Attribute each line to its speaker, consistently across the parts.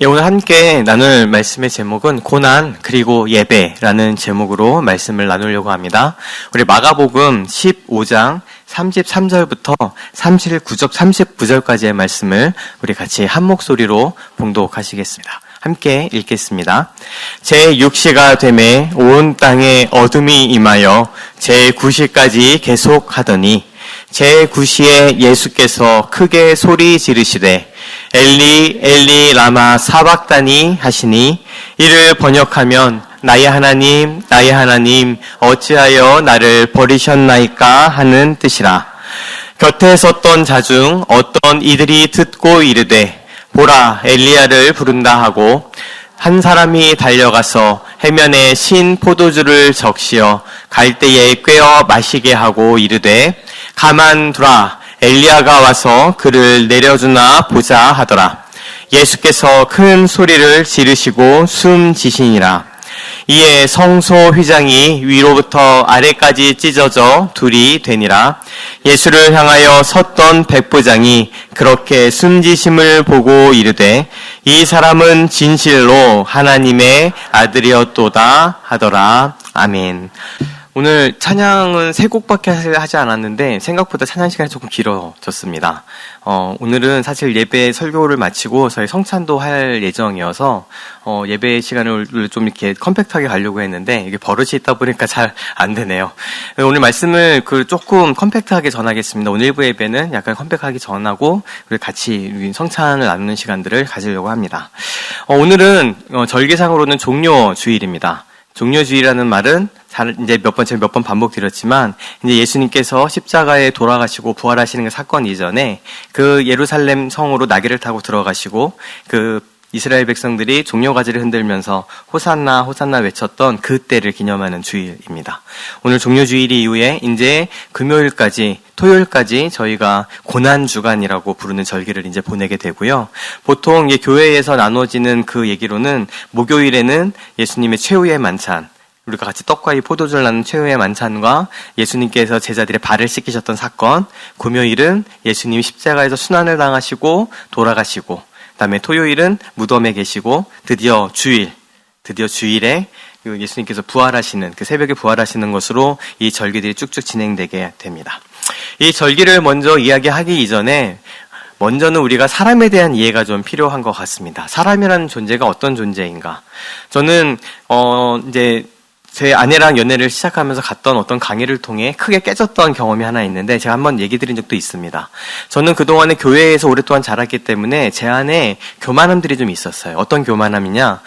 Speaker 1: 예, 오늘 함께 나눌 말씀의 제목은 고난 그리고 예배라는 제목으로 말씀을 나누려고 합니다. 우리 마가복음 15장 33절부터 39절까지의 말씀을 우리 같이 한 목소리로 봉독하시겠습니다. 함께 읽겠습니다. 제6시가 되매 온 땅에 어둠이 임하여 제9시까지 계속하더니 제9시에 예수께서 크게 소리 지르시되 엘리 엘리 라마 사박다니 하시니 이를 번역하면 나의 하나님 어찌하여 나를 버리셨나이까 하는 뜻이라. 곁에 섰던 자 중 어떤 이들이 듣고 이르되 보라 엘리야를 부른다 하고 한 사람이 달려가서 해면에 신 포도주를 적시어 갈대에 꿰어 마시게 하고 이르되 가만두라 엘리야가 와서 그를 내려주나 보자 하더라. 예수께서 큰 소리를 지르시고 숨지시니라. 이에 성소 휘장이 위로부터 아래까지 찢어져 둘이 되니라. 예수를 향하여 섰던 백부장이 그렇게 숨지심을 보고 이르되 이 사람은 진실로 하나님의 아들이었도다 하더라. 아멘. 오늘 찬양은 3곡밖에 하지 않았는데 생각보다 찬양 시간이 조금 길어졌습니다. 오늘은 사실 예배 설교를 마치고 저희 성찬도 할 예정이어서 예배 시간을 좀 이렇게 컴팩트하게 가려고 했는데 이게 버릇이 있다 보니까 잘 안 되네요. 오늘 말씀을 조금 컴팩트하게 전하겠습니다. 오늘 일부 예배는 약간 컴팩트하게 전하고 우리 같이 성찬을 나누는 시간들을 가지려고 합니다. 오늘은 절기상으로는 종료주일입니다. 종료주일이라는 말은 이제 몇 번 반복드렸지만, 이제 예수님께서 십자가에 돌아가시고 부활하시는 그 사건 이전에 그 예루살렘 성으로 나귀를 타고 들어가시고 그 이스라엘 백성들이 종려가지를 흔들면서 호산나 호산나 외쳤던 그때를 기념하는 주일입니다. 오늘 종료주일 이후에 이제 금요일까지 토요일까지 저희가 고난주간이라고 부르는 절기를 이제 보내게 되고요. 보통 교회에서 나눠지는 그 얘기로는 목요일에는 예수님의 최후의 만찬, 우리가 같이 떡과 이 포도주를 나눈 최후의 만찬과 예수님께서 제자들의 발을 씻기셨던 사건, 금요일은 예수님이 십자가에서 순환을 당하시고 돌아가시고, 그다음에 토요일은 무덤에 계시고 드디어 주일에 예수님께서 부활하시는 그 새벽에 부활하시는 것으로 이 절기들이 쭉쭉 진행되게 됩니다. 이 절기를 먼저 이야기하기 이전에 먼저는 우리가 사람에 대한 이해가 좀 필요한 것 같습니다. 사람이라는 존재가 어떤 존재인가? 저는 이제 제 아내랑 연애를 시작하면서 갔던 어떤 강의를 통해 크게 깨졌던 경험이 하나 있는데 제가 한번 얘기 드린 적도 있습니다. 저는 그동안에 교회에서 오랫동안 자랐기 때문에 제 안에 교만함들이 좀 있었어요. 어떤 교만함이냐?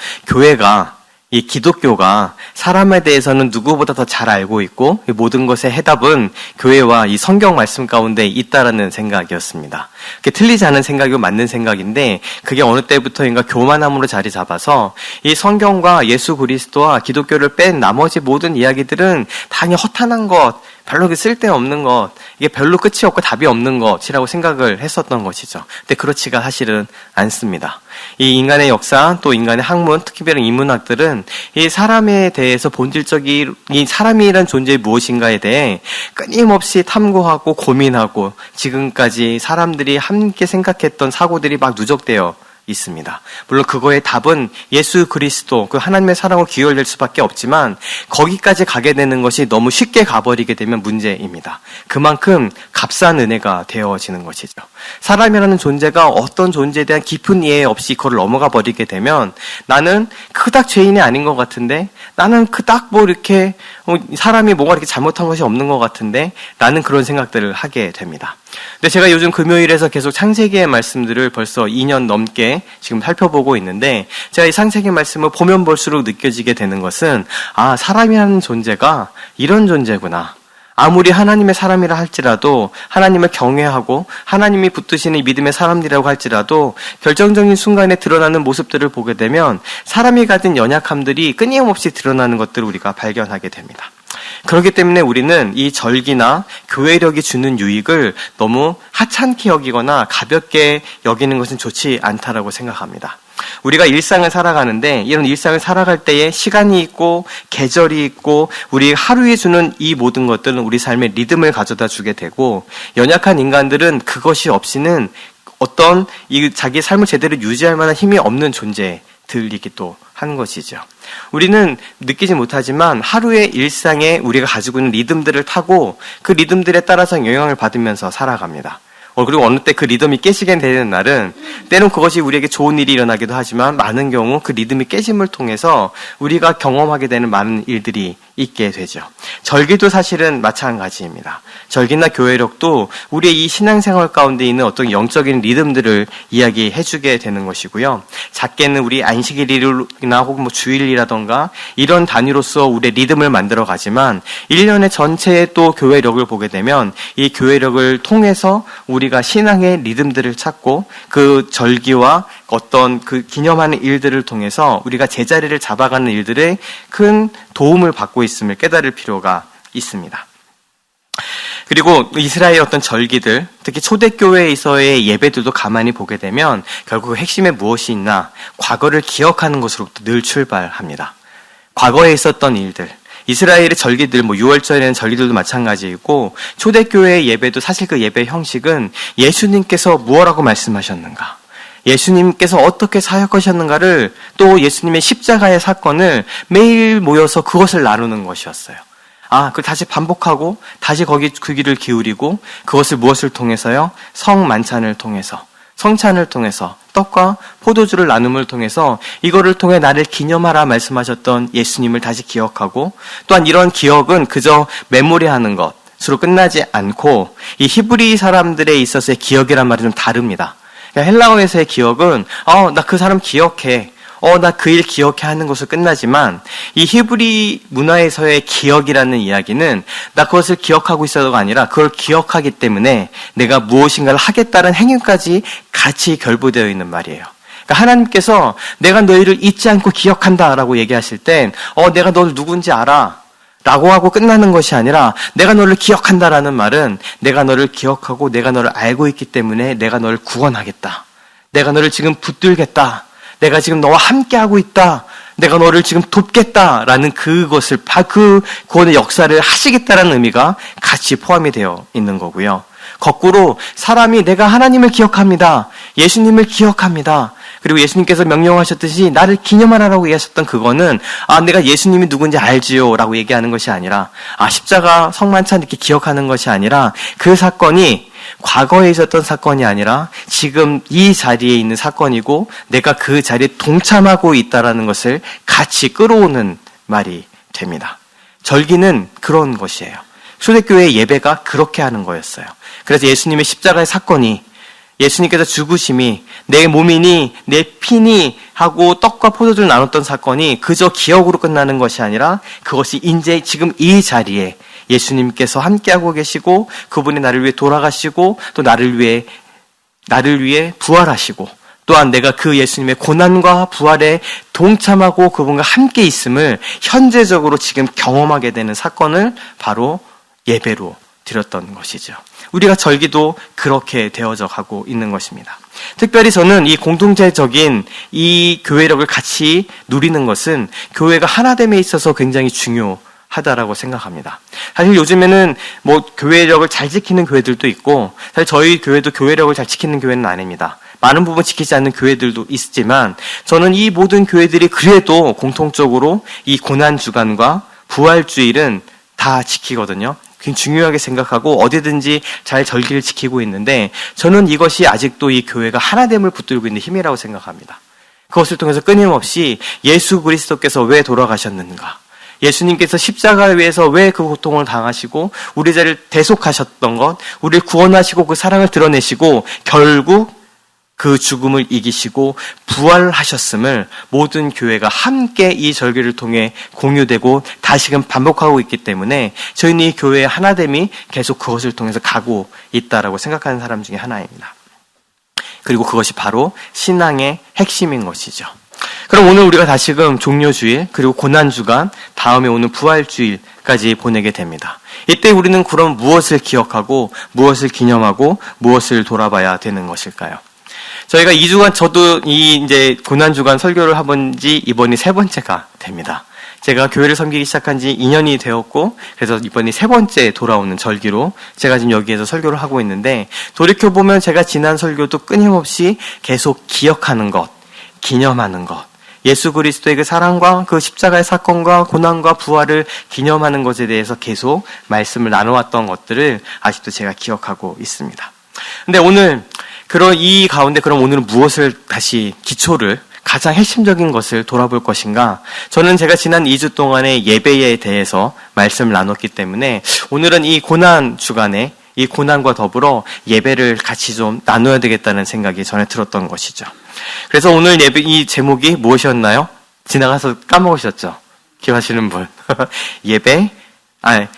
Speaker 1: 이 기독교가 사람에 대해서는 누구보다 더 잘 알고 있고 모든 것의 해답은 교회와 이 성경 말씀 가운데 있다라는 생각이었습니다. 그게 틀리지 않은 생각이고 맞는 생각인데 그게 어느 때부터인가 교만함으로 자리 잡아서 이 성경과 예수 그리스도와 기독교를 뺀 나머지 모든 이야기들은 당연히 허탄한 것, 별로 쓸데없는 것, 이게 별로 끝이 없고 답이 없는 것이라고 생각을 했었던 것이죠. 근데 그렇지가 사실은 않습니다. 이 인간의 역사, 또 인간의 학문, 특히별한 인문학들은 이 사람에 대해서 본질적인 이 사람이란 존재의 무엇인가에 대해 끊임없이 탐구하고 고민하고 지금까지 사람들이 함께 생각했던 사고들이 막 누적되어 있습니다. 물론 그거의 답은 예수 그리스도, 그 하나님의 사랑으로 기울될 수밖에 없지만 거기까지 가게 되는 것이 너무 쉽게 가버리게 되면 문제입니다. 그만큼 값싼 은혜가 되어지는 것이죠. 사람이라는 존재가 어떤 존재에 대한 깊은 이해 없이 그걸 넘어가 버리게 되면 나는 그닥 죄인이 아닌 것 같은데, 나는 그닥 이렇게 사람이 뭔가 이렇게 잘못한 것이 없는 것 같은데 나는 그런 생각들을 하게 됩니다. 근데 제가 요즘 금요일에서 계속 창세기의 말씀들을 벌써 2년 넘게 지금 살펴보고 있는데 제가 이 창세기 말씀을 보면 볼수록 느껴지게 되는 것은 사람이라는 존재가 이런 존재구나. 아무리 하나님의 사람이라 할지라도 하나님을 경외하고 하나님이 붙드시는 믿음의 사람들이라고 할지라도 결정적인 순간에 드러나는 모습들을 보게 되면 사람이 가진 연약함들이 끊임없이 드러나는 것들을 우리가 발견하게 됩니다. 그렇기 때문에 우리는 이 절기나 교회력이 주는 유익을 너무 하찮게 여기거나 가볍게 여기는 것은 좋지 않다라고 생각합니다. 우리가 일상을 살아가는데 이런 일상을 살아갈 때에 시간이 있고 계절이 있고 우리 하루에 주는 이 모든 것들은 우리 삶의 리듬을 가져다 주게 되고 연약한 인간들은 그것이 없이는 어떤 이 자기 삶을 제대로 유지할 만한 힘이 없는 존재들이기도 한 것이죠. 우리는 느끼지 못하지만 하루의 일상에 우리가 가지고 있는 리듬들을 타고 그 리듬들에 따라서 영향을 받으면서 살아갑니다. 그리고 어느 때 그 리듬이 깨지게 되는 날은 때론 그것이 우리에게 좋은 일이 일어나기도 하지만 많은 경우 그 리듬이 깨짐을 통해서 우리가 경험하게 되는 많은 일들이 있게 되죠. 절기도 사실은 마찬가지입니다. 절기나 교회력도 우리의 이 신앙생활 가운데 있는 어떤 영적인 리듬들을 이야기해주게 되는 것이고요. 작게는 우리 안식일이나 혹은 뭐 주일이라던가 이런 단위로서 우리의 리듬을 만들어 가지만 1년의 전체의 또 교회력을 보게 되면 이 교회력을 통해서 우리가 신앙의 리듬들을 찾고 그 절기와 어떤 그 기념하는 일들을 통해서 우리가 제자리를 잡아가는 일들에 큰 도움을 받고 있음을 깨달을 필요가 있습니다. 그리고 이스라엘 어떤 절기들, 특히 초대교회에서의 예배들도 가만히 보게 되면 결국 핵심에 무엇이 있나? 과거를 기억하는 것으로부터 늘 출발합니다. 과거에 있었던 일들, 이스라엘의 절기들, 유월절에는 절기들도 마찬가지이고 초대교회의 예배도 사실 그 예배 형식은 예수님께서 무엇라고 말씀하셨는가? 예수님께서 어떻게 사역하셨는가를 또 예수님의 십자가의 사건을 매일 모여서 그것을 나누는 것이었어요. 그걸 다시 반복하고 다시 거기 그 귀를 기울이고 그것을 무엇을 통해서요? 성만찬을 통해서, 성찬을 통해서 떡과 포도주를 나눔을 통해서 이거를 통해 나를 기념하라 말씀하셨던 예수님을 다시 기억하고 또한 이런 기억은 그저 메모리하는 것으로 끝나지 않고 이 히브리 사람들에 있어서의 기억이란 말이 좀 다릅니다. 헬라어에서의 기억은 나 그 사람 기억해. 나 그 일 기억해 하는 것으로 끝나지만 이 히브리 문화에서의 기억이라는 이야기는 나 그것을 기억하고 있어도가 아니라 그걸 기억하기 때문에 내가 무엇인가를 하겠다는 행위까지 같이 결부되어 있는 말이에요. 그러니까 하나님께서 내가 너희를 잊지 않고 기억한다라고 얘기하실 땐 내가 너를 누군지 알아 라고 하고 끝나는 것이 아니라 내가 너를 기억한다라는 말은 내가 너를 기억하고 내가 너를 알고 있기 때문에 내가 너를 구원하겠다. 내가 너를 지금 붙들겠다. 내가 지금 너와 함께하고 있다. 내가 너를 지금 돕겠다라는 그것을 그 구원의 역사를 하시겠다라는 의미가 같이 포함이 되어 있는 거고요. 거꾸로 사람이 내가 하나님을 기억합니다. 예수님을 기억합니다. 그리고 예수님께서 명령하셨듯이 나를 기념하라고 얘기하셨던 그거는 내가 예수님이 누군지 알지요 라고 얘기하는 것이 아니라 십자가 성만찬 이렇게 기억하는 것이 아니라 그 사건이 과거에 있었던 사건이 아니라 지금 이 자리에 있는 사건이고 내가 그 자리에 동참하고 있다라는 것을 같이 끌어오는 말이 됩니다. 절기는 그런 것이에요. 초대교회의 예배가 그렇게 하는 거였어요. 그래서 예수님의 십자가의 사건이 예수님께서 죽으심이 내 몸이니 내 피니 하고 떡과 포도주를 나눴던 사건이 그저 기억으로 끝나는 것이 아니라 그것이 이제 지금 이 자리에 예수님께서 함께하고 계시고 그분이 나를 위해 돌아가시고 또 나를 위해 부활하시고 또한 내가 그 예수님의 고난과 부활에 동참하고 그분과 함께 있음을 현재적으로 지금 경험하게 되는 사건을 바로 예배로 드렸던 것이죠. 우리가 절기도 그렇게 되어져 가고 있는 것입니다. 특별히 저는 이 공동체적인 이 교회력을 같이 누리는 것은 교회가 하나됨에 있어서 굉장히 중요하다라고 생각합니다. 사실 요즘에는 교회력을 잘 지키는 교회들도 있고 사실 저희 교회도 교회력을 잘 지키는 교회는 아닙니다. 많은 부분 지키지 않는 교회들도 있지만 저는 이 모든 교회들이 그래도 공통적으로 이 고난주간과 부활주일은 다 지키거든요. 굉장히 중요하게 생각하고 어디든지 잘 절기를 지키고 있는데 저는 이것이 아직도 이 교회가 하나됨을 붙들고 있는 힘이라고 생각합니다. 그것을 통해서 끊임없이 예수 그리스도께서 왜 돌아가셨는가? 예수님께서 십자가에 위해서 왜 그 고통을 당하시고 우리 자리를 대속하셨던 것, 우리를 구원하시고 그 사랑을 드러내시고 결국 그 죽음을 이기시고 부활하셨음을 모든 교회가 함께 이 절기를 통해 공유되고 다시금 반복하고 있기 때문에 저희는 이 교회의 하나됨이 계속 그것을 통해서 가고 있다라고 생각하는 사람 중에 하나입니다. 그리고 그것이 바로 신앙의 핵심인 것이죠. 그럼 오늘 우리가 다시금 종료주일 그리고 고난주간 다음에 오는 부활주일까지 보내게 됩니다. 이때 우리는 그럼 무엇을 기억하고 무엇을 기념하고 무엇을 돌아봐야 되는 것일까요? 저희가 2주간 저도 이제 고난주간 설교를 해본 지 이번이 3번째가 됩니다. 제가 교회를 섬기기 시작한 지 2년이 되었고, 그래서 이번이 3번째 돌아오는 절기로 제가 지금 여기에서 설교를 하고 있는데, 돌이켜보면 제가 지난 설교도 끊임없이 계속 기억하는 것, 기념하는 것, 예수 그리스도의 그 사랑과 그 십자가의 사건과 고난과 부활을 기념하는 것에 대해서 계속 말씀을 나눠왔던 것들을 아직도 제가 기억하고 있습니다. 근데 오늘 이 가운데 그럼 오늘은 무엇을 다시 기초를 가장 핵심적인 것을 돌아볼 것인가? 저는 제가 지난 2주 동안의 예배에 대해서 말씀을 나눴기 때문에 오늘은 이 고난 주간에 이 고난과 더불어 예배를 같이 좀 나눠야 되겠다는 생각이 전에 들었던 것이죠. 그래서 오늘 예배 이 제목이 무엇이었나요? 지나가서 까먹으셨죠? 기억하시는 분.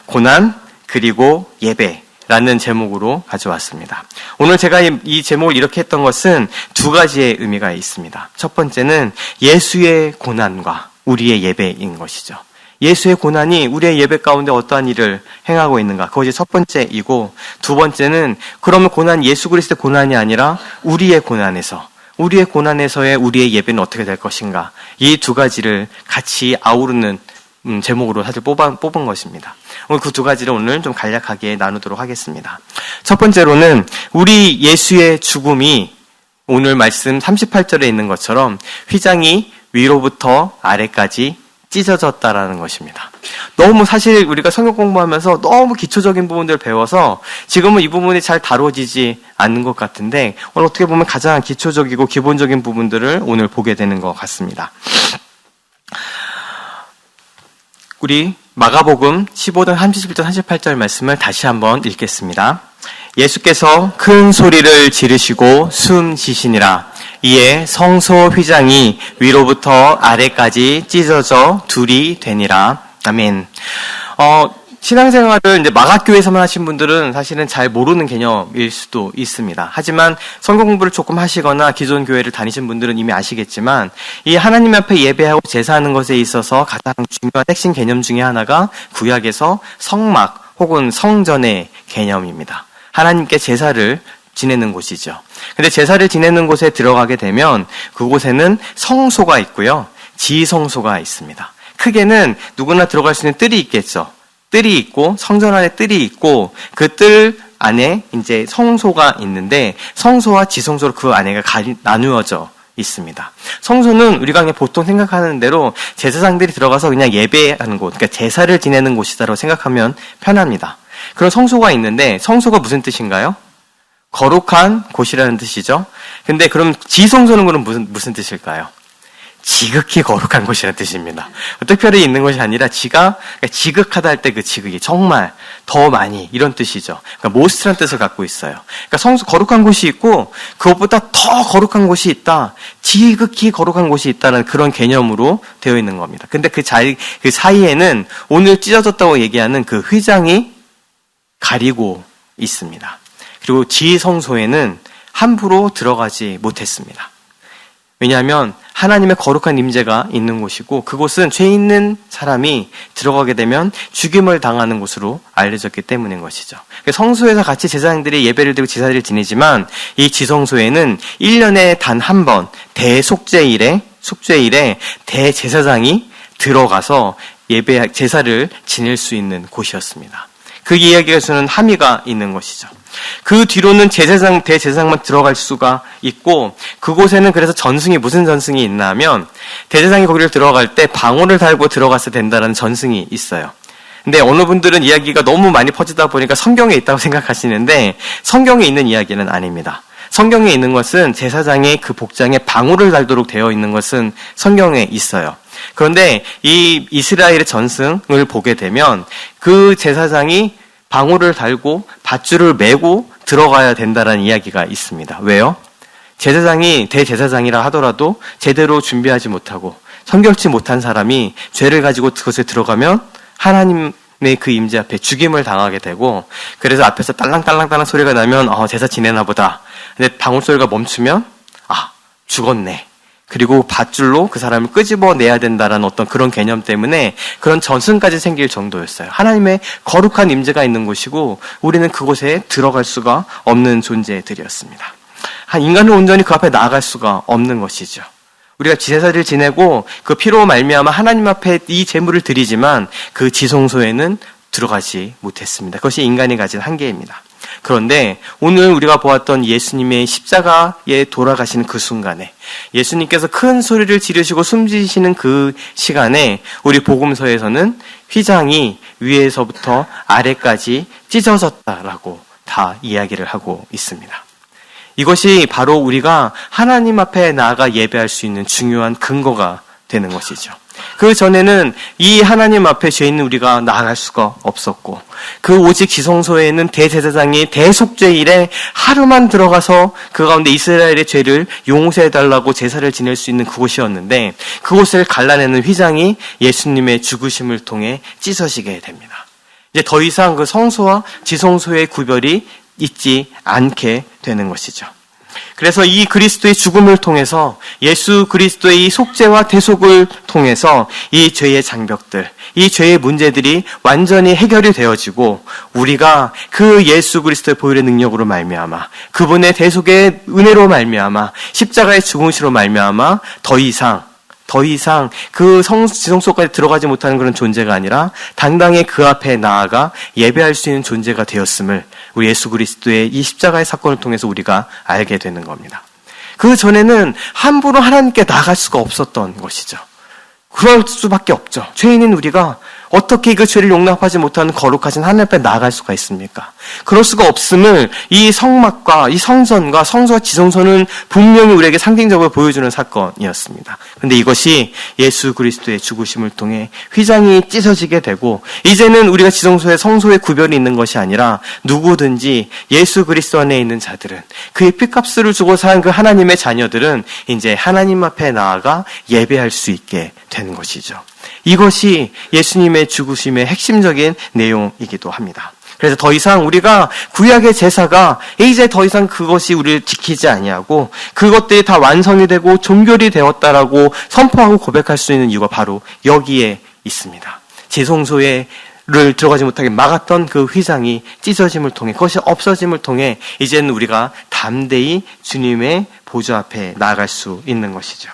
Speaker 1: 고난 그리고 예배. 라는 제목으로 가져왔습니다. 오늘 제가 이 제목을 이렇게 했던 것은 2가지의 의미가 있습니다. 첫 번째는 예수의 고난과 우리의 예배인 것이죠. 예수의 고난이 우리의 예배 가운데 어떠한 일을 행하고 있는가, 그것이 첫 번째이고, 두 번째는 그러면 예수 그리스도의 고난이 아니라 우리의 고난에서의 우리의 예배는 어떻게 될 것인가, 이 2가지를 같이 아우르는 제목으로 사실 뽑은 것입니다. 오늘 그 2가지를 오늘 좀 간략하게 나누도록 하겠습니다. 첫 번째로는 우리 예수의 죽음이 오늘 말씀 38절에 있는 것처럼 휘장이 위로부터 아래까지 찢어졌다라는 것입니다. 너무 사실 우리가 성경 공부하면서 너무 기초적인 부분들을 배워서 지금은 이 부분이 잘 다뤄지지 않는 것 같은데, 오늘 어떻게 보면 가장 기초적이고 기본적인 부분들을 오늘 보게 되는 것 같습니다. 우리 마가복음 15장 37절 38절 말씀을 다시 한번 읽겠습니다. 예수께서 큰 소리를 지르시고 숨 쉬시니라. 이에 성소 휘장이 위로부터 아래까지 찢어져 둘이 되니라. 아멘. 신앙생활을 이제 마가교회에서만 하신 분들은 사실은 잘 모르는 개념일 수도 있습니다. 하지만 성경 공부를 조금 하시거나 기존 교회를 다니신 분들은 이미 아시겠지만, 이 하나님 앞에 예배하고 제사하는 것에 있어서 가장 중요한 핵심 개념 중에 하나가 구약에서 성막 혹은 성전의 개념입니다. 하나님께 제사를 지내는 곳이죠. 근데 제사를 지내는 곳에 들어가게 되면 그곳에는 성소가 있고요, 지성소가 있습니다. 크게는 누구나 들어갈 수 있는 뜰이 있겠죠. 뜰이 있고, 성전 안에 뜰이 있고, 그 뜰 안에 이제 성소가 있는데, 성소와 지성소로 그 안에가 나누어져 있습니다. 성소는 우리가 그냥 보통 생각하는 대로 제사장들이 들어가서 그냥 예배하는 곳, 그러니까 제사를 지내는 곳이다라고 생각하면 편합니다. 그런 성소가 있는데, 성소가 무슨 뜻인가요? 거룩한 곳이라는 뜻이죠. 근데 그럼 지성소는 그럼 무슨 뜻일까요? 지극히 거룩한 곳이라는 뜻입니다. 특별히 있는 것이 아니라 지극하다 할 때 그 지극이 정말 더 많이 이런 뜻이죠. 그러니까 모스트란 뜻을 갖고 있어요. 그러니까 거룩한 곳이 있고 그것보다 더 거룩한 곳이 있다. 지극히 거룩한 곳이 있다는 그런 개념으로 되어 있는 겁니다. 근데 그 사이에는 오늘 찢어졌다고 얘기하는 그 휘장이 가리고 있습니다. 그리고 지성소에는 함부로 들어가지 못했습니다. 왜냐하면 하나님의 거룩한 임재가 있는 곳이고, 그곳은 죄 있는 사람이 들어가게 되면 죽임을 당하는 곳으로 알려졌기 때문인 것이죠. 성소에서 같이 제사장들이 예배를 드리고 제사를 지내지만, 이 지성소에는 1년에 단 한 번 대속죄일에 대제사장이 들어가서 제사를 지낼 수 있는 곳이었습니다. 그 이야기가 주는 함의가 있는 것이죠. 그 뒤로는 대제사장만 들어갈 수가 있고, 그곳에는 그래서 무슨 전승이 있나 하면, 대제사장이 거기를 들어갈 때 방울을 달고 들어갔어야 된다는 전승이 있어요. 근데 어느 분들은 이야기가 너무 많이 퍼지다 보니까 성경에 있다고 생각하시는데, 성경에 있는 이야기는 아닙니다. 성경에 있는 것은 제사장의 그 복장에 방울을 달도록 되어 있는 것은 성경에 있어요. 그런데 이 이스라엘의 전승을 보게 되면 그 제사장이 방울을 달고 밧줄을 메고 들어가야 된다는 이야기가 있습니다. 왜요? 대제사장이라 하더라도 제대로 준비하지 못하고 성결치 못한 사람이 죄를 가지고 그것에 들어가면 하나님의 그 임재 앞에 죽임을 당하게 되고, 그래서 앞에서 딸랑딸랑딸랑 소리가 나면 제사 지내나 보다. 근데 방울 소리가 멈추면 죽었네. 그리고 밧줄로 그 사람을 끄집어내야 된다라는 어떤 그런 개념 때문에 그런 전승까지 생길 정도였어요. 하나님의 거룩한 임재가 있는 곳이고 우리는 그곳에 들어갈 수가 없는 존재들이었습니다. 인간은 온전히 그 앞에 나아갈 수가 없는 것이죠. 우리가 제사를 지내고 그 피로 말미암아 하나님 앞에 이 제물을 드리지만 그 지성소에는 들어가지 못했습니다. 그것이 인간이 가진 한계입니다. 그런데 오늘 우리가 보았던 예수님의 십자가에 돌아가시는 그 순간에 예수님께서 큰 소리를 지르시고 숨지시는 그 시간에 우리 복음서에서는 휘장이 위에서부터 아래까지 찢어졌다라고 다 이야기를 하고 있습니다. 이것이 바로 우리가 하나님 앞에 나아가 예배할 수 있는 중요한 근거가 되는 것이죠. 그 전에는 이 하나님 앞에 죄 있는 우리가 나아갈 수가 없었고 그 오직 지성소에는 대제사장이 대속죄일에 하루만 들어가서 그 가운데 이스라엘의 죄를 용서해달라고 제사를 지낼 수 있는 그곳이었는데 그곳을 갈라내는 휘장이 예수님의 죽으심을 통해 찢어지게 됩니다. 이제 더 이상 그 성소와 지성소의 구별이 있지 않게 되는 것이죠. 그래서 이 그리스도의 죽음을 통해서 예수 그리스도의 이 속죄와 대속을 통해서 이 죄의 장벽들, 이 죄의 문제들이 완전히 해결이 되어지고 우리가 그 예수 그리스도의 보혈의 능력으로 말미암아 그분의 대속의 은혜로 말미암아 십자가의 죽음으로 말미암아 더 이상 그 지성소까지 들어가지 못하는 그런 존재가 아니라 당당히 그 앞에 나아가 예배할 수 있는 존재가 되었음을 우리 예수 그리스도의 이 십자가의 사건을 통해서 우리가 알게 되는 겁니다. 그 전에는 함부로 하나님께 나아갈 수가 없었던 것이죠. 그럴 수밖에 없죠. 죄인인 우리가 어떻게 그 죄를 용납하지 못하는 거룩하신 하나님 앞에 나아갈 수가 있습니까? 그럴 수가 없음을 이 성막과 이 성전과 성소와 지성소는 분명히 우리에게 상징적으로 보여주는 사건이었습니다. 그런데 이것이 예수 그리스도의 죽으심을 통해 휘장이 찢어지게 되고 이제는 우리가 지성소에 성소의 구별이 있는 것이 아니라 누구든지 예수 그리스도 안에 있는 자들은 그의 핏값을 주고 산 그 하나님의 자녀들은 이제 하나님 앞에 나아가 예배할 수 있게 되는 것이죠. 이것이 예수님의 죽으심의 핵심적인 내용이기도 합니다. 그래서 더 이상 우리가 구약의 제사가 이제 더 이상 그것이 우리를 지키지 아니하고 그것들이 다 완성이 되고 종결이 되었다라고 선포하고 고백할 수 있는 이유가 바로 여기에 있습니다. 지성소를 들어가지 못하게 막았던 그 휘장이 찢어짐을 통해 그것이 없어짐을 통해 이제는 우리가 담대히 주님의 보좌 앞에 나아갈 수 있는 것이죠.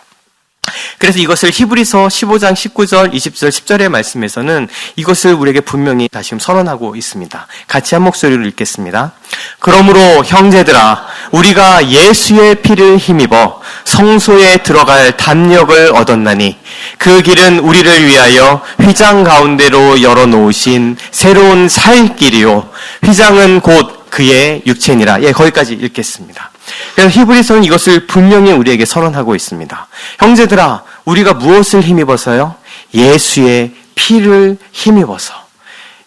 Speaker 1: 그래서 이것을 히브리서 15장 19절, 20절, 10절의 말씀에서는 이것을 우리에게 분명히 다시 선언하고 있습니다. 같이 한 목소리로 읽겠습니다. 그러므로 형제들아 우리가 예수의 피를 힘입어 성소에 들어갈 담력을 얻었나니 그 길은 우리를 위하여 휘장 가운데로 열어놓으신 새로운 살 길이요 휘장은 곧 그의 육체니라. 거기까지 읽겠습니다. 그래서 히브리서는 이것을 분명히 우리에게 선언하고 있습니다. 형제들아, 우리가 무엇을 힘입어서요? 예수의 피를 힘입어서.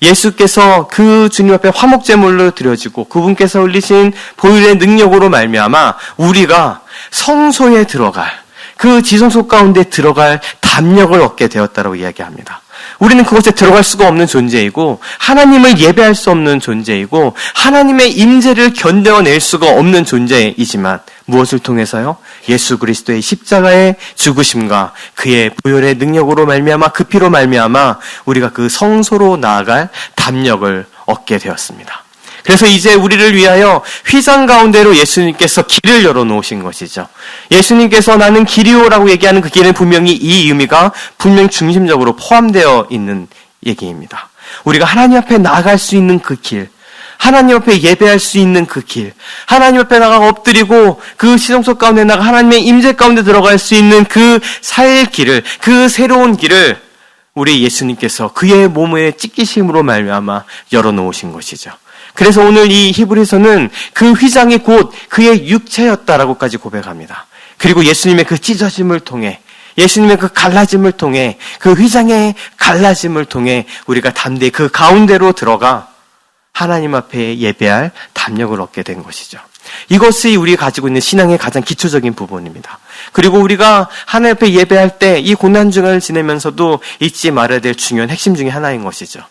Speaker 1: 예수께서 그 주님 앞에 화목제물로 드려지고 그분께서 흘리신 보혈의 능력으로 말미암아 우리가 성소에 들어갈 그 지성소 가운데 들어갈 담력을 얻게 되었다고 이야기합니다. 우리는 그곳에 들어갈 수가 없는 존재이고 하나님을 예배할 수 없는 존재이고 하나님의 임재를 견뎌낼 수가 없는 존재이지만 무엇을 통해서요? 예수 그리스도의 십자가의 죽으심과 그의 보혈의 능력으로 말미암아 그 피로 말미암아 우리가 그 성소로 나아갈 담력을 얻게 되었습니다. 그래서 이제 우리를 위하여 휘장 가운데로 예수님께서 길을 열어놓으신 것이죠. 예수님께서 나는 길이오라고 얘기하는 그 길은 분명히 이 의미가 분명히 중심적으로 포함되어 있는 얘기입니다. 우리가 하나님 앞에 나아갈 수 있는 그 길, 하나님 앞에 예배할 수 있는 그 길, 하나님 앞에 나가 엎드리고 그 시성소 가운데 나가 하나님의 임재 가운데 들어갈 수 있는 그 살 길을, 그 새로운 길을 우리 예수님께서 그의 몸의 찢기심으로 말미암아 열어놓으신 것이죠. 그래서 오늘 이 히브리서는 그 휘장이 곧 그의 육체였다라고까지 고백합니다. 그리고 예수님의 그 찢어짐을 통해 예수님의 그 갈라짐을 통해 그 휘장의 갈라짐을 통해 우리가 담대히 그 가운데로 들어가 하나님 앞에 예배할 담력을 얻게 된 것이죠. 이것이 우리가 가지고 있는 신앙의 가장 기초적인 부분입니다. 그리고 우리가 하나님 앞에 예배할 때 이 고난주간을 지내면서도 잊지 말아야 될 중요한 핵심 중에 하나인 것이죠.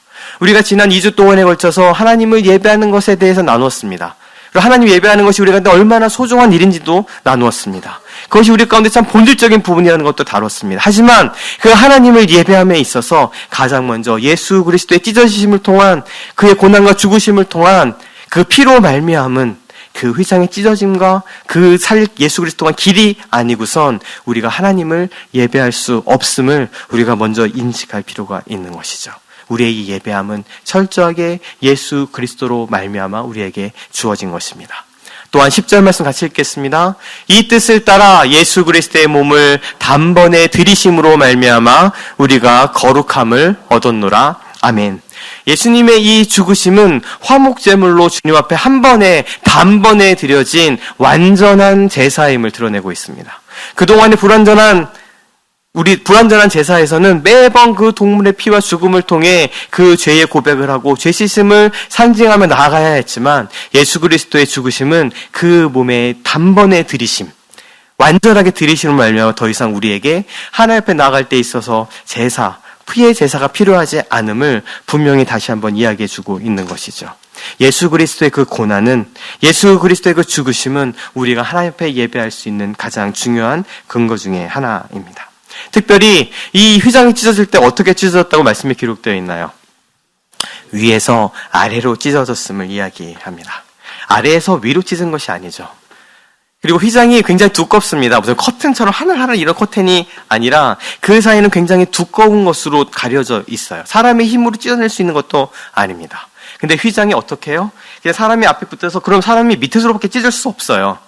Speaker 1: 우리가 지난 2주 동안에 걸쳐서 하나님을 예배하는 것에 대해서 나누었습니다. 그리고 하나님 예배하는 것이 우리가 얼마나 소중한 일인지도 나누었습니다. 그것이 우리 가운데 참 본질적인 부분이라는 것도 다뤘습니다. 하지만 그 하나님을 예배함에 있어서 가장 먼저 예수 그리스도의 찢어지심을 통한 그의 고난과 죽으심을 통한 그 피로 말미암은 그 휘장의 찢어짐과 그 예수 그리스도가 길이 아니고선 우리가 하나님을 예배할 수 없음을 우리가 먼저 인식할 필요가 있는 것이죠. 우리의 이 예배함은 철저하게 예수 그리스도로 말미암아 우리에게 주어진 것입니다. 또한 10절 말씀 같이 읽겠습니다. 이 뜻을 따라 예수 그리스도의 몸을 단번에 들이심으로 말미암아 우리가 거룩함을 얻었노라. 아멘. 예수님의 이 죽으심은 화목제물로 주님 앞에 한 번에 단번에 드려진 완전한 제사임을 드러내고 있습니다. 그동안의 불완전한 제사에서는 매번 그 동물의 피와 죽음을 통해 그 죄의 고백을 하고 죄 씻음을 상징하며 나아가야 했지만 예수 그리스도의 죽으심은 그 몸의 단번에 들이심, 완전하게 들이심을 말미암아 더 이상 우리에게 하나님 앞에 나아갈 때 있어서 피의 제사가 필요하지 않음을 분명히 다시 한번 이야기해주고 있는 것이죠. 예수 그리스도의 그 고난은, 예수 그리스도의 그 죽으심은 우리가 하나님 앞에 예배할 수 있는 가장 중요한 근거 중에 하나입니다. 특별히 이 휘장이 찢어질 때 어떻게 찢어졌다고 말씀이 기록되어 있나요? 위에서 아래로 찢어졌음을 이야기합니다. 아래에서 위로 찢은 것이 아니죠. 그리고 휘장이 굉장히 두껍습니다. 무슨 커튼처럼 하늘하늘 이런 커튼이 아니라 그 사이는 굉장히 두꺼운 것으로 가려져 있어요. 사람의 힘으로 찢어낼 수 있는 것도 아닙니다. 근데 휘장이 어떻게 해요? 그냥 사람이 앞에 붙어서 그럼 사람이 밑에서밖에 찢을 수 없어요.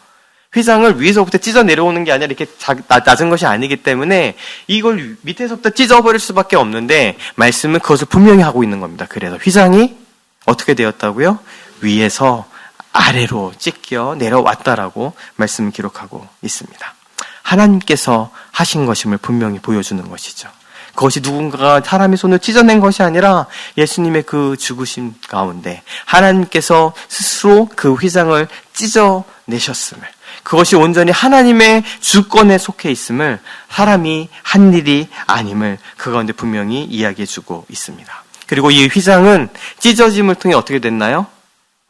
Speaker 1: 휘장을 위에서부터 찢어 내려오는 게 아니라 이렇게 낮은 것이 아니기 때문에 이걸 밑에서부터 찢어버릴 수밖에 없는데 말씀은 그것을 분명히 하고 있는 겁니다. 그래서 휘장이 어떻게 되었다고요? 위에서 아래로 찢겨 내려왔다라고 말씀을 기록하고 있습니다. 하나님께서 하신 것임을 분명히 보여주는 것이죠. 그것이 누군가가 사람의 손을 찢어낸 것이 아니라 예수님의 그 죽으심 가운데 하나님께서 스스로 그 휘장을 찢어내셨음을, 그것이 온전히 하나님의 주권에 속해 있음을, 사람이 한 일이 아님을 그 가운데 분명히 이야기해주고 있습니다. 그리고 이 휘장은 찢어짐을 통해 어떻게 됐나요?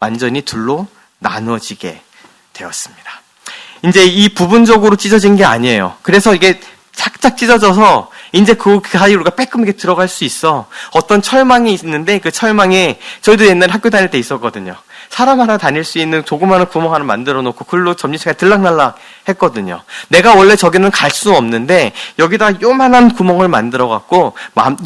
Speaker 1: 완전히 둘로 나눠지게 되었습니다. 이제 이 부분적으로 찢어진 게 아니에요. 그래서 이게 착착 찢어져서 이제 그 사이로 우리가 빼끔하게 들어갈 수 있어. 어떤 철망이 있는데 그 철망에 저희도 옛날에 학교 다닐 때 있었거든요. 사람 하나 다닐 수 있는 조그마한 구멍 하나 만들어 놓고 글로 점심시간에 들락날락 했거든요. 내가 원래 저기는 갈 수 없는데 여기다 요만한 구멍을 만들어 갖고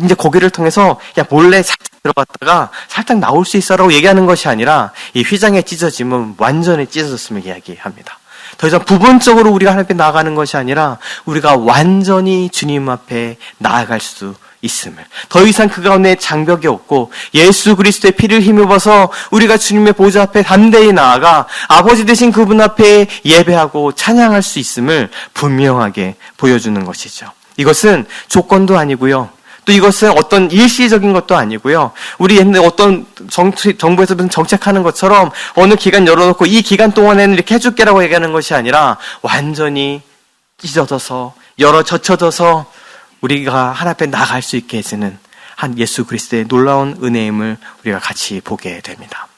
Speaker 1: 이제 거기를 통해서 그냥 몰래 살짝 들어갔다가 살짝 나올 수 있어라고 얘기하는 것이 아니라 이 휘장의 찢어짐은 완전히 찢어졌음을 이야기합니다. 더 이상 부분적으로 우리가 하나님 앞에 나아가는 것이 아니라 우리가 완전히 주님 앞에 나아갈 수 있음을, 더 이상 그 가운데 장벽이 없고 예수 그리스도의 피를 힘입어서 우리가 주님의 보좌 앞에 담대히 나아가 아버지 되신 그분 앞에 예배하고 찬양할 수 있음을 분명하게 보여주는 것이죠. 이것은 조건도 아니고요. 또 이것은 어떤 일시적인 것도 아니고요. 우리 옛날에 어떤 정부에서 무슨 정책하는 것처럼 어느 기간 열어놓고 이 기간 동안에는 이렇게 해줄게라고 얘기하는 것이 아니라 완전히 찢어져서 젖혀져서 우리가 하나님 앞에 나갈 수 있게 해주는 한 예수 그리스도의 놀라운 은혜임을 우리가 같이 보게 됩니다.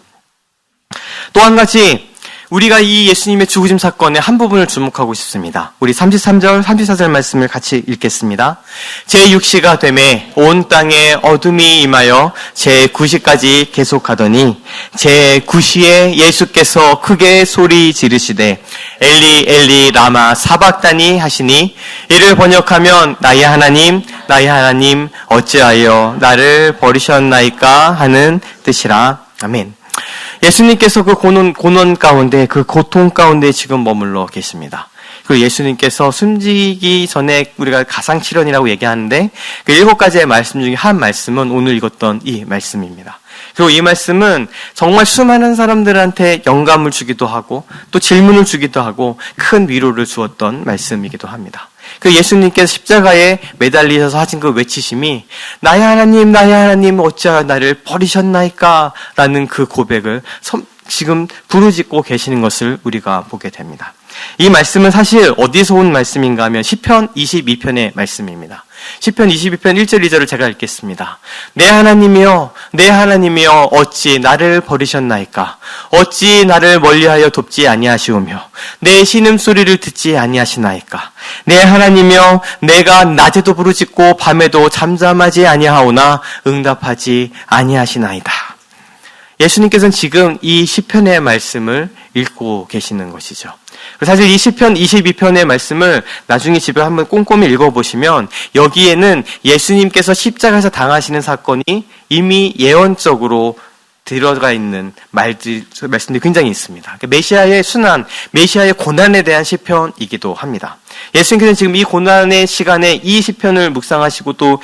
Speaker 1: 또 한 가지 우리가 이 예수님의 죽으심 사건의 한 부분을 주목하고 싶습니다. 우리 33절, 34절 말씀을 같이 읽겠습니다. 제6시가 되매 온 땅에 어둠이 임하여 제9시까지 계속하더니 제9시에 예수께서 크게 소리 지르시되 엘리 엘리 라마 사박다니 하시니 이를 번역하면 나의 하나님 어찌하여 나를 버리셨나이까 하는 뜻이라. 아멘. 예수님께서 그 고난 가운데, 그 고통 가운데 지금 머물러 계십니다. 그리고 예수님께서 숨지기 전에 우리가 가상칠언이라고 얘기하는데 그 7가지의 말씀 중에 한 말씀은 오늘 읽었던 이 말씀입니다. 그리고 이 말씀은 정말 수많은 사람들한테 영감을 주기도 하고 또 질문을 주기도 하고 큰 위로를 주었던 말씀이기도 합니다. 그 예수님께서 십자가에 매달리셔서 하신 그 외치심이 나의 하나님 어찌하여 나를 버리셨나이까 라는 그 고백을 지금 부르짖고 계시는 것을 우리가 보게 됩니다. 이 말씀은 사실 어디서 온 말씀인가 하면 시편 22편의 말씀입니다. 시편 22편 1절 2절을 제가 읽겠습니다. 내 하나님이여 어찌 나를 버리셨나이까? 어찌 나를 멀리하여 돕지 아니하시오며 내 신음소리를 듣지 아니하시나이까? 내 하나님이여 내가 낮에도 부르짖고 밤에도 잠잠하지 아니하오나 응답하지 아니하시나이다. 예수님께서는 지금 이 시편의 말씀을 읽고 계시는 것이죠. 사실 이 시편 22편의 말씀을 나중에 집에 한번 꼼꼼히 읽어보시면 여기에는 예수님께서 십자가에서 당하시는 사건이 이미 예언적으로 들어가 있는 말씀들이 굉장히 있습니다. 그러니까 메시아의 순환, 메시아의 고난에 대한 시편이기도 합니다. 예수님께서는 지금 이 고난의 시간에 이 시편을 묵상하시고 또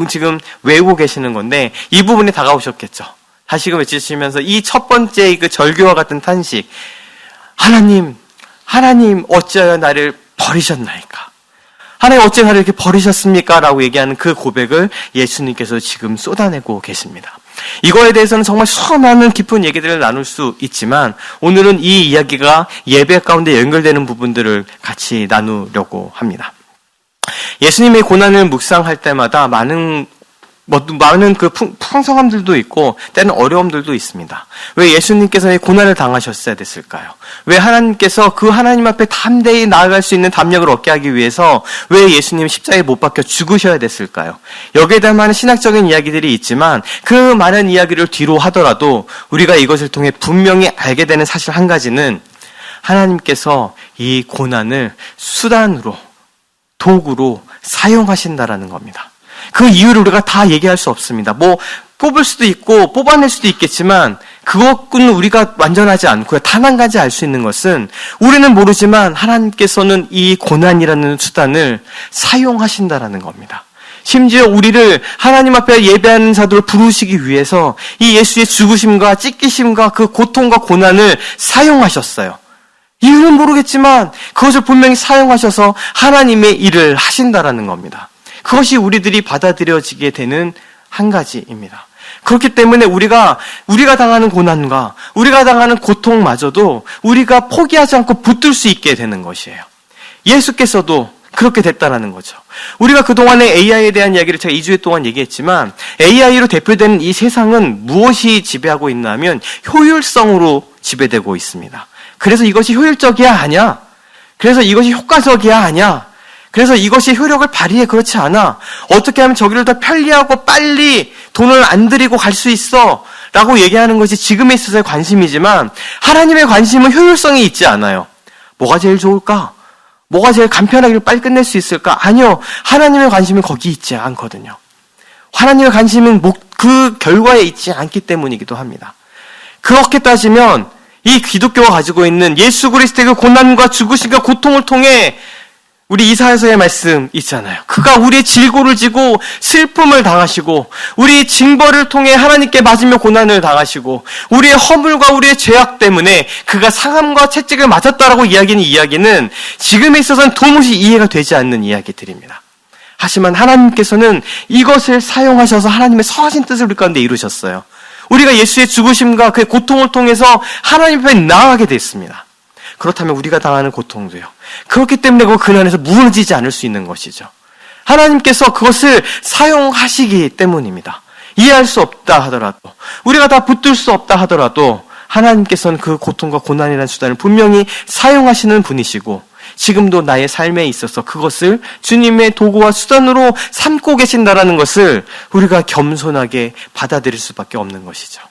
Speaker 1: 지금 외우고 계시는 건데 이 부분에 다가오셨겠죠. 다시금 외치시면서 이 첫 번째 그 절규와 같은 탄식, 하나님 어찌하여 나를 버리셨나이까? 하나님 어찌 나를 이렇게 버리셨습니까? 라고 얘기하는 그 고백을 예수님께서 지금 쏟아내고 계십니다. 이거에 대해서는 정말 수많은 깊은 얘기들을 나눌 수 있지만 오늘은 이 이야기가 예배 가운데 연결되는 부분들을 같이 나누려고 합니다. 예수님의 고난을 묵상할 때마다 많은 그 풍성함들도 있고 때는 어려움들도 있습니다. 왜 예수님께서 고난을 당하셨어야 됐을까요? 왜 하나님께서 그 하나님 앞에 담대히 나아갈 수 있는 담력을 얻게 하기 위해서 왜 예수님 십자가에 못 박혀 죽으셔야 됐을까요? 여기에 대한 많은 신학적인 이야기들이 있지만 그 많은 이야기를 뒤로 하더라도 우리가 이것을 통해 분명히 알게 되는 사실 한 가지는 하나님께서 이 고난을 수단으로 도구로 사용하신다라는 겁니다. 그 이유를 우리가 다 얘기할 수 없습니다. 뽑을 수도 있고 뽑아낼 수도 있겠지만 그것은 우리가 완전하지 않고요. 단 한 가지 알 수 있는 것은 우리는 모르지만 하나님께서는 이 고난이라는 수단을 사용하신다라는 겁니다. 심지어 우리를 하나님 앞에 예배하는 자들을 부르시기 위해서 이 예수의 죽으심과 찢기심과 그 고통과 고난을 사용하셨어요. 이유는 모르겠지만 그것을 분명히 사용하셔서 하나님의 일을 하신다라는 겁니다. 그것이 우리들이 받아들여지게 되는 한 가지입니다. 그렇기 때문에 우리가 당하는 고난과 우리가 당하는 고통마저도 우리가 포기하지 않고 붙들 수 있게 되는 것이에요. 예수께서도 그렇게 됐다라는 거죠. 우리가 그동안에 AI에 대한 이야기를 제가 2주일 동안 얘기했지만 AI로 대표되는 이 세상은 무엇이 지배하고 있나 하면 효율성으로 지배되고 있습니다. 그래서 이것이 효율적이야 하냐? 그래서 이것이 효과적이야 하냐? 그래서 이것이 효력을 발휘해 그렇지 않아. 어떻게 하면 저기를 더 편리하고 빨리 돈을 안 들이고 갈 수 있어 라고 얘기하는 것이 지금에 있어서의 관심이지만 하나님의 관심은 효율성이 있지 않아요. 뭐가 제일 좋을까? 뭐가 제일 간편하게 빨리 끝낼 수 있을까? 아니요. 하나님의 관심은 거기 있지 않거든요. 하나님의 관심은 그 결과에 있지 않기 때문이기도 합니다. 그렇게 따지면 이 기독교가 가지고 있는 예수 그리스도의 그 고난과 죽으심과 고통을 통해 우리 이사야서의 말씀 있잖아요. 그가 우리의 질고를 지고 슬픔을 당하시고 우리의 징벌을 통해 하나님께 맞으며 고난을 당하시고 우리의 허물과 우리의 죄악 때문에 그가 상함과 채찍을 맞았다라고 이야기하는 이야기는 지금에 있어서는 도무지 이해가 되지 않는 이야기들입니다. 하지만 하나님께서는 이것을 사용하셔서 하나님의 선하신 뜻을 우리 가운데 이루셨어요. 우리가 예수의 죽으심과 그의 고통을 통해서 하나님 앞에 나아가게 됐습니다. 그렇다면 우리가 당하는 고통도요. 그렇기 때문에 그 근원에서 무너지지 않을 수 있는 것이죠. 하나님께서 그것을 사용하시기 때문입니다. 이해할 수 없다 하더라도 우리가 다 붙들 수 없다 하더라도 하나님께서는 그 고통과 고난이라는 수단을 분명히 사용하시는 분이시고 지금도 나의 삶에 있어서 그것을 주님의 도구와 수단으로 삼고 계신다라는 것을 우리가 겸손하게 받아들일 수밖에 없는 것이죠.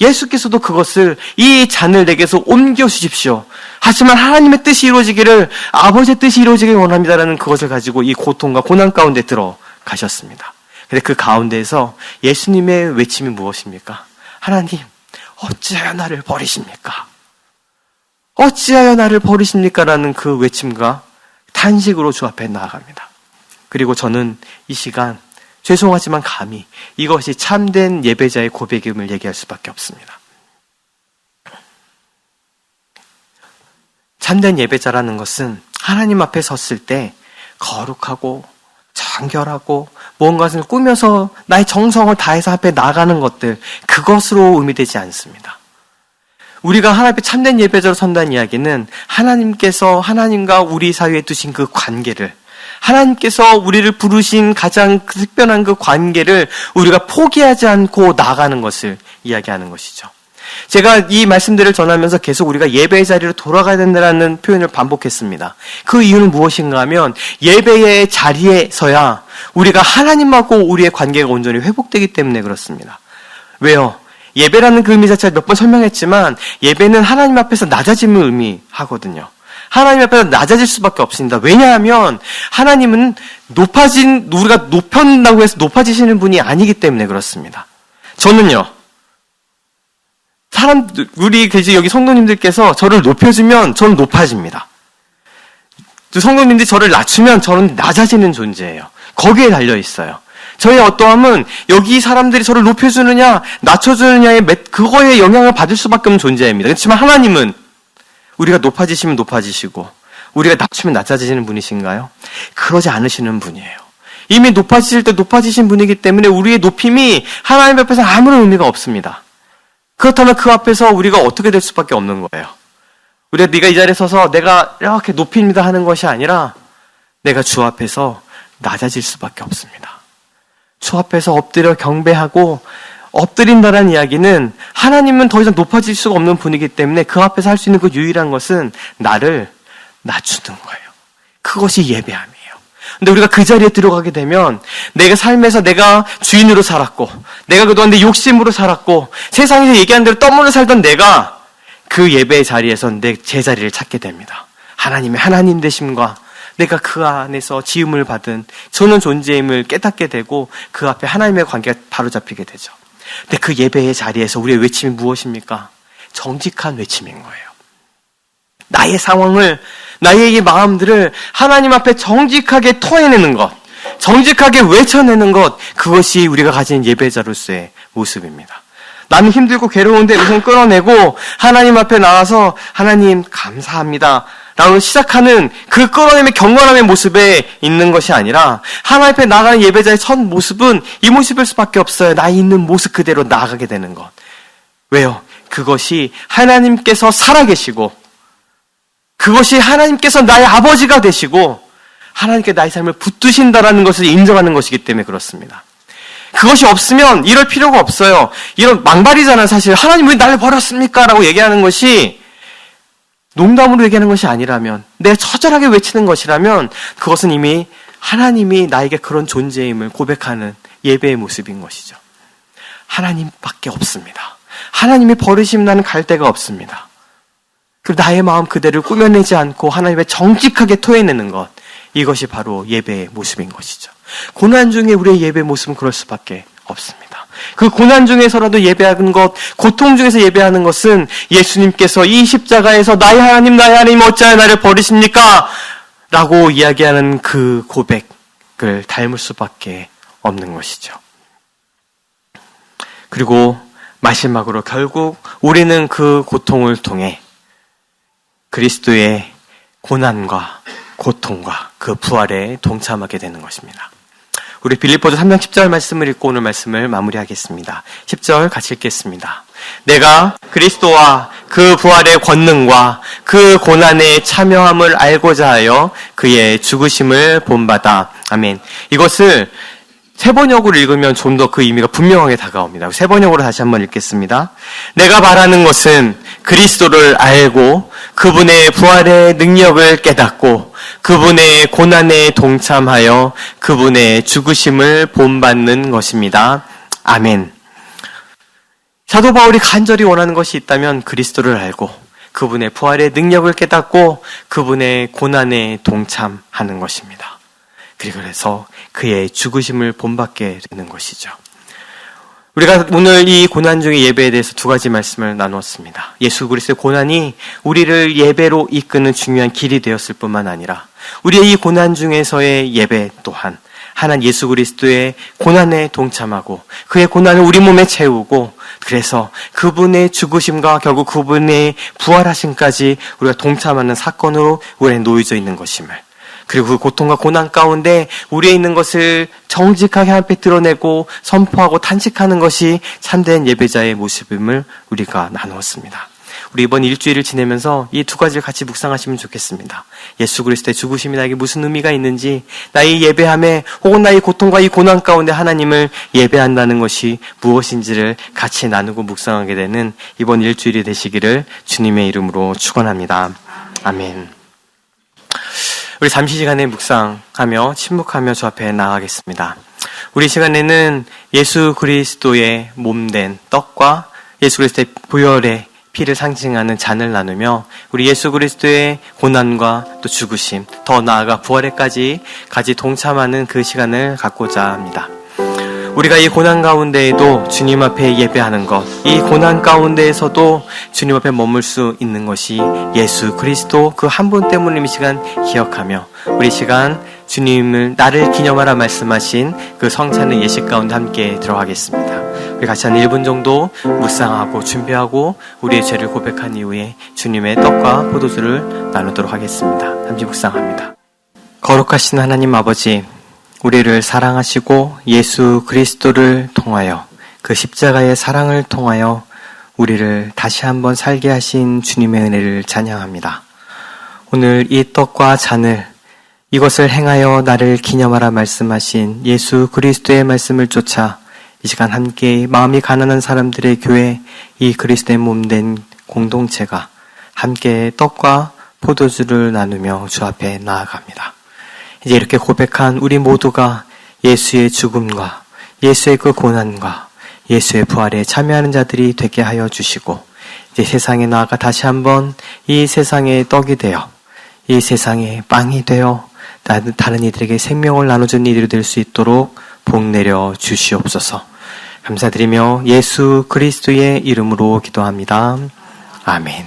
Speaker 1: 예수께서도 그것을 이 잔을 내게서 옮겨 주십시오. 하지만 하나님의 뜻이 이루어지기를 아버지의 뜻이 이루어지길 원합니다라는 그것을 가지고 이 고통과 고난 가운데 들어가셨습니까? 근데 그 가운데에서 예수님의 외침이 무엇입니까? 하나님, 어찌하여 나를 버리십니까? 어찌하여 나를 버리십니까? 라는 그 외침과 탄식으로 주 앞에 나아갑니다. 그리고 저는 이 시간 죄송하지만 감히 이것이 참된 예배자의 고백임을 얘기할 수밖에 없습니다. 참된 예배자라는 것은 하나님 앞에 섰을 때 거룩하고 정결하고 무언가를 꾸며서 나의 정성을 다해서 앞에 나가는 것들, 그것으로 의미되지 않습니다. 우리가 하나님 앞에 참된 예배자로 선다는 이야기는 하나님께서 하나님과 우리 사이에 두신 그 관계를, 하나님께서 우리를 부르신 가장 특별한 그 관계를 우리가 포기하지 않고 나가는 것을 이야기하는 것이죠. 제가 이 말씀들을 전하면서 계속 우리가 예배의 자리로 돌아가야 된다는 표현을 반복했습니다. 그 이유는 무엇인가 하면 예배의 자리에서야 우리가 하나님하고 우리의 관계가 온전히 회복되기 때문에 그렇습니다. 왜요? 예배라는 그 의미 자체가 몇 번 설명했지만 예배는 하나님 앞에서 낮아짐을 의미하거든요. 하나님 앞에서 낮아질 수밖에 없습니다. 왜냐하면 하나님은 우리가 높여준다고 해서 높아지시는 분이 아니기 때문에 그렇습니다. 저는요, 우리 여기 성도님들께서 저를 높여주면 저는 높아집니다. 성도님들이 저를 낮추면 저는 낮아지는 존재예요. 거기에 달려 있어요. 저의 어떠함은 여기 사람들이 저를 높여주느냐 낮춰주느냐의 그거에 영향을 받을 수밖에 없는 존재입니다. 그렇지만 하나님은 우리가 높아지시면 높아지시고 우리가 낮추면 낮아지시는 분이신가요? 그러지 않으시는 분이에요. 이미 높아지실 때 높아지신 분이기 때문에 우리의 높임이 하나님 앞에서 아무런 의미가 없습니다. 그렇다면 그 앞에서 우리가 어떻게 될 수밖에 없는 거예요. 우리가 네가 이 자리에 서서 내가 이렇게 높입니다 하는 것이 아니라 내가 주 앞에서 낮아질 수밖에 없습니다. 주 앞에서 엎드려 경배하고 엎드린다는 이야기는 하나님은 더 이상 높아질 수가 없는 분이기 때문에 그 앞에서 할 수 있는 그 유일한 것은 나를 낮추는 거예요. 그것이 예배함이에요. 근데 우리가 그 자리에 들어가게 되면 내가 삶에서 내가 주인으로 살았고 내가 그동안 내 욕심으로 살았고 세상에서 얘기한 대로 떠물러 살던 내가 그 예배의 자리에서 내 제자리를 찾게 됩니다. 하나님의 하나님 되심과 내가 그 안에서 지음을 받은 저는 존재임을 깨닫게 되고 그 앞에 하나님의 관계가 바로 잡히게 되죠. 근데 그 예배의 자리에서 우리의 외침이 무엇입니까? 정직한 외침인 거예요. 나의 상황을, 나의 이 마음들을 하나님 앞에 정직하게 토해내는 것, 정직하게 외쳐내는 것, 그것이 우리가 가진 예배자로서의 모습입니다. 나는 힘들고 괴로운데 우선 끌어내고 하나님 앞에 나와서 하나님 감사합니다 라고 시작하는 그 끌어내림의 경건함의 모습에 있는 것이 아니라 하나님 앞에 나가는 예배자의 첫 모습은 이 모습일 수밖에 없어요. 나 있는 모습 그대로 나아가게 되는 것. 왜요? 그것이 하나님께서 살아계시고 그것이 하나님께서 나의 아버지가 되시고 하나님께 나의 삶을 붙드신다라는 것을 인정하는 것이기 때문에 그렇습니다. 그것이 없으면 이럴 필요가 없어요. 이런 망발이잖아요. 사실 하나님 왜 나를 버렸습니까? 라고 얘기하는 것이 농담으로 얘기하는 것이 아니라면 내가 처절하게 외치는 것이라면 그것은 이미 하나님이 나에게 그런 존재임을 고백하는 예배의 모습인 것이죠. 하나님밖에 없습니다. 하나님이 버리시면 나는 갈 데가 없습니다. 그리고 나의 마음 그대로 꾸며내지 않고 하나님의 정직하게 토해내는 것, 이것이 바로 예배의 모습인 것이죠. 고난 중에 우리의 예배 모습은 그럴 수밖에 없습니다. 그 고난 중에서라도 예배하는 것, 고통 중에서 예배하는 것은 예수님께서 이 십자가에서 나의 하나님 어찌하여 나를 버리십니까? 라고 이야기하는 그 고백을 닮을 수밖에 없는 것이죠. 그리고 마지막으로 결국 우리는 그 고통을 통해 그리스도의 고난과 고통과 그 부활에 동참하게 되는 것입니다. 우리 빌립보서 3장 10절 말씀을 읽고 오늘 말씀을 마무리하겠습니다. 10절 같이 읽겠습니다. 내가 그리스도와 그 부활의 권능과 그 고난의 참여함을 알고자 하여 그의 죽으심을 본받아. 아멘. 이것을 세 번역으로 읽으면 좀 더 그 의미가 분명하게 다가옵니다. 세 번역으로 다시 한번 읽겠습니다. 내가 바라는 것은 그리스도를 알고 그분의 부활의 능력을 깨닫고 그분의 고난에 동참하여 그분의 죽으심을 본받는 것입니다. 아멘. 사도 바울이 간절히 원하는 것이 있다면 그리스도를 알고 그분의 부활의 능력을 깨닫고 그분의 고난에 동참하는 것입니다. 그래서 그의 죽으심을 본받게 되는 것이죠. 우리가 오늘 이 고난 중의 예배에 대해서 두 가지 말씀을 나누었습니다. 예수 그리스도의 고난이 우리를 예배로 이끄는 중요한 길이 되었을 뿐만 아니라 우리의 이 고난 중에서의 예배 또한 하나님 예수 그리스도의 고난에 동참하고 그의 고난을 우리 몸에 채우고 그래서 그분의 죽으심과 결국 그분의 부활하심까지 우리가 동참하는 사건으로 우리에 놓여져 있는 것임을, 그리고 그 고통과 고난 가운데 우리에 있는 것을 정직하게 함께 드러내고 선포하고 탄식하는 것이 참된 예배자의 모습임을 우리가 나누었습니다. 우리 이번 일주일을 지내면서 이 두 가지를 같이 묵상하시면 좋겠습니다. 예수 그리스도의 죽으심이 나에게 무슨 의미가 있는지, 나의 예배함에 혹은 나의 고통과 이 고난 가운데 하나님을 예배한다는 것이 무엇인지를 같이 나누고 묵상하게 되는 이번 일주일이 되시기를 주님의 이름으로 축원합니다. 아멘. 우리 잠시 시간에 묵상하며 침묵하며 주 앞에 나아가겠습니다. 우리 시간에는 예수 그리스도의 몸된 떡과 예수 그리스도의 부활의 피를 상징하는 잔을 나누며 우리 예수 그리스도의 고난과 또 죽으심, 더 나아가 부활에까지 같이 동참하는 그 시간을 갖고자 합니다. 우리가 이 고난 가운데에도 주님 앞에 예배하는 것, 이 고난 가운데에서도 주님 앞에 머물 수 있는 것이 예수 그리스도 그 한 분 때문인 이 시간 기억하며 우리 시간 주님을 나를 기념하라 말씀하신 그 성찬의 예식 가운데 함께 들어가겠습니다. 우리 같이 한 1분 정도 묵상하고 준비하고 우리의 죄를 고백한 이후에 주님의 떡과 포도주를 나누도록 하겠습니다. 잠시 묵상합니다. 거룩하신 하나님 아버지, 우리를 사랑하시고 예수 그리스도를 통하여 그 십자가의 사랑을 통하여 우리를 다시 한번 살게 하신 주님의 은혜를 찬양합니다. 오늘 이 떡과 잔을 이것을 행하여 나를 기념하라 말씀하신 예수 그리스도의 말씀을 쫓아 이 시간 함께 마음이 가난한 사람들의 교회, 이 그리스도의 몸된 공동체가 함께 떡과 포도주를 나누며 주 앞에 나아갑니다. 이제 이렇게 고백한 우리 모두가 예수의 죽음과 예수의 그 고난과 예수의 부활에 참여하는 자들이 되게 하여 주시고, 이제 세상에 나아가 다시 한번 이 세상의 떡이 되어 이 세상의 빵이 되어 다른 이들에게 생명을 나눠주는 이들이 될 수 있도록 복 내려 주시옵소서. 감사드리며 예수 그리스도의 이름으로 기도합니다. 아멘.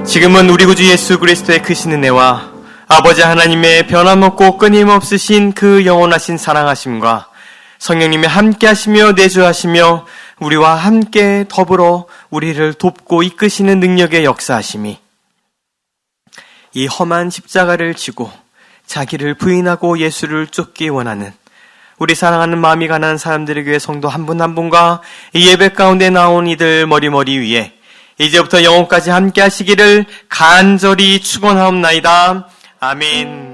Speaker 1: 지금은 우리 구주 예수 그리스도의 크신 은혜와 아버지 하나님의 변함없고 끊임없으신 그 영원하신 사랑하심과 성령님의 함께하시며 내주하시며 우리와 함께 더불어 우리를 돕고 이끄시는 능력의 역사하심이 이 험한 십자가를 지고 자기를 부인하고 예수를 쫓기 원하는 우리 사랑하는 마음이 가난한 사람들의 교회 성도 한 분 한 분과 이 예배 가운데 나온 이들 머리 위에 이제부터 영원까지 함께 하시기를 간절히 축원하옵나이다. 아멘.